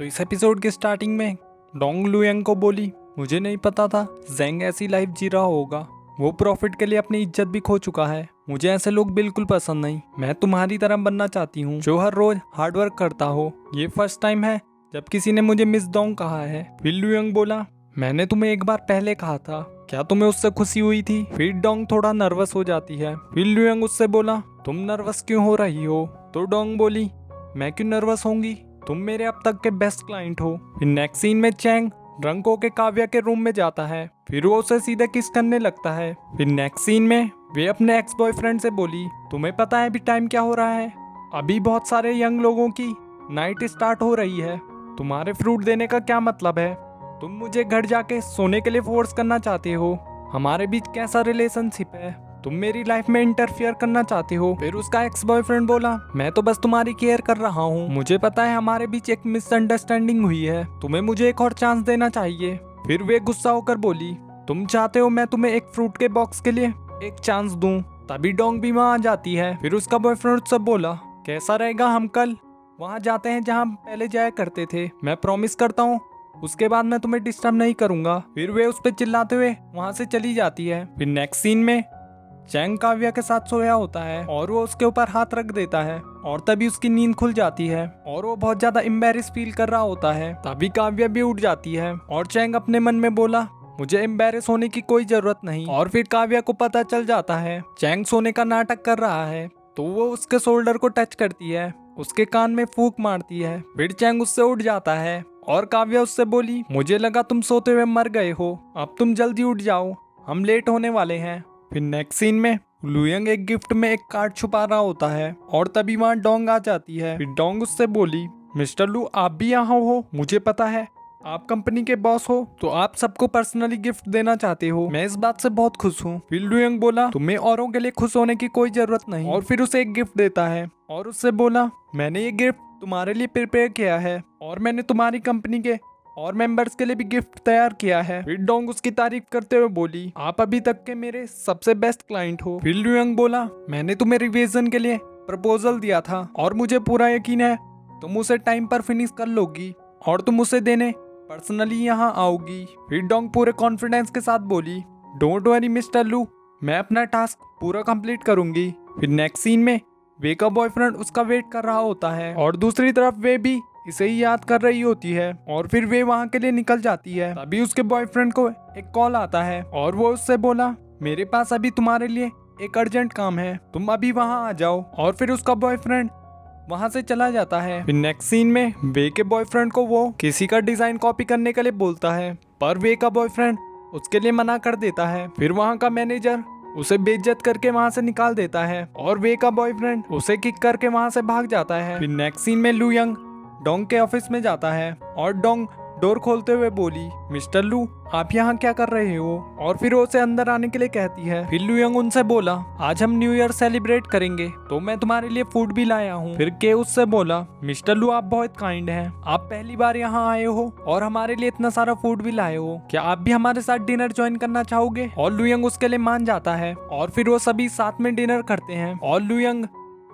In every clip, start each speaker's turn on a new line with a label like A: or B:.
A: तो इस एपिसोड के स्टार्टिंग में डोंग लुयंग को बोली, मुझे नहीं पता था जेंग ऐसी लाइफ जी रहा होगा। वो प्रॉफिट के लिए अपनी इज्जत भी खो चुका है। मुझे ऐसे लोग बिल्कुल पसंद नहीं। मैं तुम्हारी तरह बनना चाहती हूँ जो हर रोज हार्डवर्क करता हो। ये फर्स्ट टाइम है जब किसी ने मुझे मिस डोंग कहा है। फिर लुयंग बोला, मैंने तुम्हें एक बार पहले कहा था, क्या तुम्हें उससे खुशी हुई थी? फिर डोंग थोड़ा नर्वस हो जाती है। फिर लुयंग उससे बोला, तुम नर्वस क्यों हो रही हो? तो डोंग बोली, मैं क्यों नर्वस होंगी, तुम मेरे अब तक के बेस्ट क्लाइंट हो। फिर नेक्स्ट सीन में चैंग ड्रंक होके काव्या के रूम में जाता है। फिर वो उसे सीधे किस करने लगता है। फिर नेक्स्ट सीन में वे अपने एक्स बॉयफ्रेंड से बोली, तुम्हें पता है अभी टाइम क्या हो रहा है? अभी बहुत सारे यंग लोगों की नाइट स्टार्ट हो रही है। तुम्हारे फ्रूट देने का क्या मतलब है? तुम मुझे घर जाके सोने के लिए फोर्स करना चाहते हो। हमारे बीच कैसा रिलेशनशिप है? तुम मेरी लाइफ में इंटरफियर करना चाहते हो। फिर उसका एक्स बॉयफ्रेंड बोला, मैं तो बस तुम्हारी केयर कर रहा हूँ। मुझे पता है हमारे बीच एक मिसअंडरस्टैंडिंग हुई है। तुम्हें मुझे एक और चांस देना चाहिए। फिर वे गुस्सा होकर बोली, तुम चाहते हो मैं तुम्हें एक फ्रूट के बॉक्स के लिए एक चांस दूं? तभी डोंग भी वहाँ आ जाती है। फिर उसका बॉयफ्रेंड उससे बोला, कैसा रहेगा हम कल वहाँ जाते हैं जहाँ हम पहले जाया करते थे। मैं प्रॉमिस करता हूँ उसके बाद मैं तुम्हें डिस्टर्ब नहीं करूंगा। फिर वे उस पर चिल्लाते हुए वहाँ से चली जाती है। फिर नेक्स्ट सीन में चैंग काव्या के साथ सोया होता है और वो उसके ऊपर हाथ रख देता है और तभी उसकी नींद खुल जाती है और वो बहुत ज्यादा एम्बेरस फील कर रहा होता है। तभी काव्या भी उठ जाती है और चैंग अपने मन में बोला, मुझे एम्बेरस होने की कोई जरूरत नहीं। और फिर काव्या को पता चल जाता है चैंग सोने का नाटक कर रहा है, तो वो उसके शोल्डर को टच करती है, उसके कान में फूंक मारती है। फिर चैंग उससे उठ जाता है और काव्या उससे बोली, मुझे लगा तुम सोते हुए मर गए हो, अब तुम जल्दी उठ जाओ, हम लेट होने वाले हैं। फिर नेक्स्ट सीन में लुयंग एक गिफ्ट में एक कार्ड छुपा रहा होता है और तभी वहाँ डोंग आ जाती है। फिर डोंग उससे बोली, मिस्टर लू आप भी यहाँ हो? मुझे पता है आप कंपनी के बॉस हो, तो आप सबको पर्सनली गिफ्ट देना चाहते हो। मैं इस बात से बहुत खुश हूँ। फिर लुयंग बोला, तुम्हें औरों के लिए खुश होने की कोई जरूरत नहीं। और फिर उसे एक गिफ्ट देता है और उससे बोला, मैंने ये गिफ्ट तुम्हारे लिए प्रिपेयर किया है और मैंने तुम्हारी कंपनी के और मेंबर्स के लिए भी गिफ्ट तैयार किया है। फिर डोंग उसकी तारीफ करते हुए बोली, आप अभी तक के मेरे सबसे बेस्ट क्लाइंट हो। फिर लुयंग बोला, मैंने तुम्हें रिवीजन के लिए प्रपोजल दिया था और मुझे पूरा यकीन है तुम उसे टाइम पर फिनिश कर लोगी और तुम उसे देने पर्सनली यहाँ आओगी। फिर डोंग पूरे कॉन्फिडेंस के साथ बोली, डोंट वरी मिस्टर लू, मैं अपना टास्क पूरा कंप्लीट करूंगी। फिर नेक्स्ट सीन में वे का बॉयफ्रेंड उसका वेट कर रहा होता है और दूसरी तरफ वे भी इसे ही याद कर रही होती है और फिर वे वहाँ के लिए निकल जाती है। तभी उसके बॉयफ्रेंड को एक कॉल आता है और वो उससे बोला, मेरे पास अभी तुम्हारे लिए एक अर्जेंट काम है, तुम अभी वहाँ आ जाओ। और फिर उसका बॉयफ्रेंड वहाँ से चला जाता है। फिर नेक्स्ट सीन में वे के बॉयफ्रेंड को वो किसी का डिजाइन कॉपी करने के लिए बोलता है, पर वे का बॉयफ्रेंड उसके लिए मना कर देता है। फिर वहाँ का मैनेजर उसे बेइज्जत करके वहाँ से निकाल देता है और वे का बॉयफ्रेंड उसे किक करके वहाँ से भाग जाता है। फिर नेक्स्ट सीन में लुयंग डोंग के ऑफिस में जाता है और डोंग डोर खोलते हुए बोली, मिस्टर लू आप यहाँ क्या कर रहे हो? और फिर वो उसे अंदर आने के लिए कहती है। फिर लुयंग उनसे बोला, आज हम न्यू ईयर सेलिब्रेट करेंगे तो मैं तुम्हारे लिए फूड भी लाया हूँ। फिर के उससे बोला, मिस्टर लू आप बहुत काइंड हैं, आप पहली बार यहाँ आए हो और हमारे लिए इतना सारा फूड भी लाए हो, क्या आप भी हमारे साथ डिनर ज्वाइन करना चाहोगे? और लुयंग उसके लिए मान जाता है और फिर वो सभी साथ में डिनर करते हैं। और लुयंग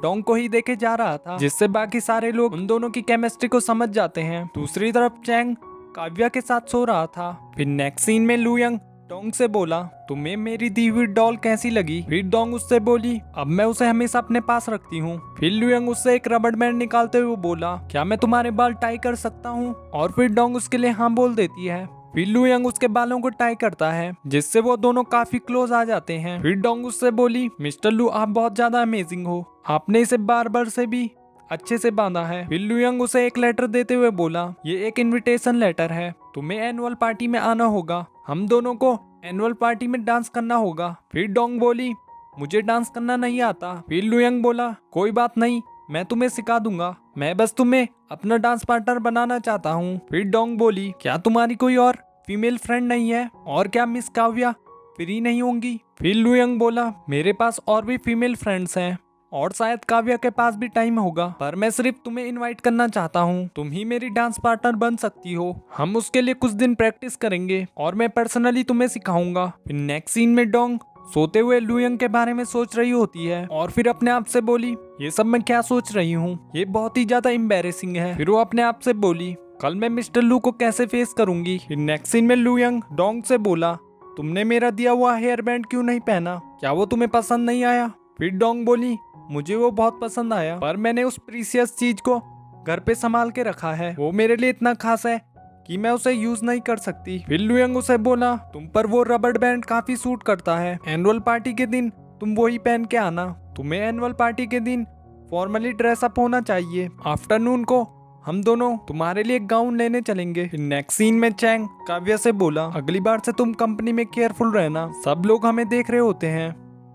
A: डोंग को ही देखे जा रहा था, जिससे बाकी सारे लोग उन दोनों की केमिस्ट्री को समझ जाते हैं। दूसरी तरफ चैंग काव्या के साथ सो रहा था। फिर नेक्स्ट सीन में लुयंग डोंग से बोला, तुम्हें मेरी दी हुई डॉल कैसी लगी? फिर डोंग उससे बोली, अब मैं उसे हमेशा अपने पास रखती हूँ। फिर लुयंग उससे एक रबड़ बैंड निकालते हुए बोला, क्या मैं तुम्हारे बाल टाई कर सकता हूँ? और फिर डोंग उसके लिए हाँ बोल देती है। फिर लुयंग उसके बालों को टाई करता है, जिससे वो दोनों काफी क्लोज आ जाते हैं। फिर डोंग उससे बोली, मिस्टर लू आप बहुत ज्यादा अमेजिंग हो, आपने इसे बार से भी अच्छे से बांधा है। फिर लुयंग उसे एक लेटर देते हुए बोला, ये एक इनविटेशन लेटर है, तुम्हें एनुअल पार्टी में आना होगा, हम दोनों को एनुअल पार्टी में डांस करना होगा। फिर डोंग बोली, मुझे डांस करना नहीं आता। फिर लुयंग बोला, कोई बात नहीं, मैं तुम्हें सिखा दूंगा, मैं बस तुम्हें अपना डांस पार्टनर बनाना चाहता हूँ। फिर डोंग बोली, क्या तुम्हारी कोई और फीमेल फ्रेंड नहीं है? और क्या मिस काव्या फ्री नहीं होंगी? फिर लुयंग बोला, मेरे पास और भी फीमेल फ्रेंड्स हैं और शायद काव्या के पास भी टाइम होगा, पर मैं सिर्फ तुम्हें इनवाइट करना चाहता हूँ, तुम ही मेरी डांस पार्टनर बन सकती हो। हम उसके लिए कुछ दिन प्रैक्टिस करेंगे और मैं पर्सनली तुम्हें सिखाऊंगा। फिर नेक्स्ट सीन में डोंग सोते हुए लुयंग के बारे में सोच रही होती है और फिर अपने आप से बोली, ये सब मैं क्या सोच रही हूँ, ये बहुत ही ज्यादा एम्बैरेसिंग है। फिर वो अपने आप से बोली, कल मैं मिस्टर लू को कैसे फेस करूंगी। नेक्स्ट सीन में लू यंग डोंग से बोला, तुमने मेरा दिया हुआ हेयर बैंड क्यों नहीं पहना, क्या वो तुम्हें पसंद नहीं आया। फिर डोंग बोली, मुझे वो बहुत पसंद आया, पर मैंने उस प्रीसियस चीज को घर पे संभाल के रखा है, वो मेरे लिए इतना खास है कि मैं उसे यूज नहीं कर सकती। फिर लू यंग उसे बोला, तुम पर वो रबड़ बैंड काफी सूट करता है, एनुअल पार्टी के दिन तुम वही पहन के आना, तुम्हें एनुअल पार्टी के दिन फॉर्मली ड्रेसअप होना चाहिए। आफ्टरनून को हम दोनों तुम्हारे लिए एक गाउन लेने चलेंगे। नेक्स्ट सीन में चैंग काव्या से बोला, अगली बार से तुम कंपनी में केयरफुल रहना, सब लोग हमें देख रहे होते हैं।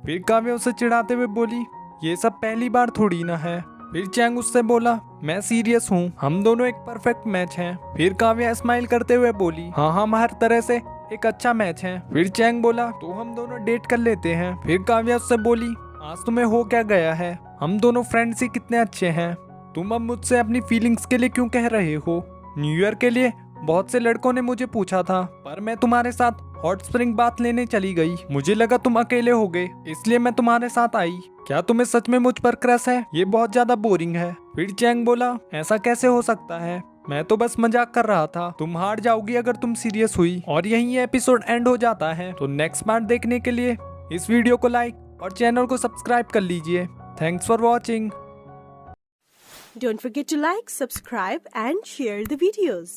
A: फिर काव्या उसे चिढ़ाते हुए बोली, ये सब पहली बार थोड़ी ना है। फिर चैंग उससे बोला, मैं सीरियस हूँ, हम दोनों एक परफेक्ट मैच हैं। फिर काव्या स्माइल करते हुए बोली, हाँ हम हर तरह से एक अच्छा मैच है। फिर चैंग बोला, तो हम दोनों डेट कर लेते हैं। फिर काव्या उससे बोली, आज तुम्हें हो क्या गया है, हम दोनों फ्रेंड्स ही कितने अच्छे हैं, तुम अब मुझसे अपनी फीलिंग्स के लिए क्यों कह रहे हो। न्यू ईयर के लिए बहुत से लड़कों ने मुझे पूछा था, पर मैं तुम्हारे साथ हॉट स्प्रिंग बाथ लेने चली गई, मुझे लगा तुम अकेले होगे इसलिए मैं तुम्हारे साथ आई, क्या तुम्हें सच में मुझ पर क्रश है, ये बहुत ज्यादा बोरिंग है। फिर चैंग बोला, ऐसा कैसे हो सकता है, मैं तो बस मजाक कर रहा था, तुम हार जाओगी अगर तुम सीरियस हुई। और यहीं ये एपिसोड एंड हो जाता है। तो नेक्स्ट पार्ट देखने के लिए इस वीडियो को लाइक और चैनल को सब्सक्राइब कर लीजिए। Thanks for watching.
B: Don't forget to like, subscribe and share the videos.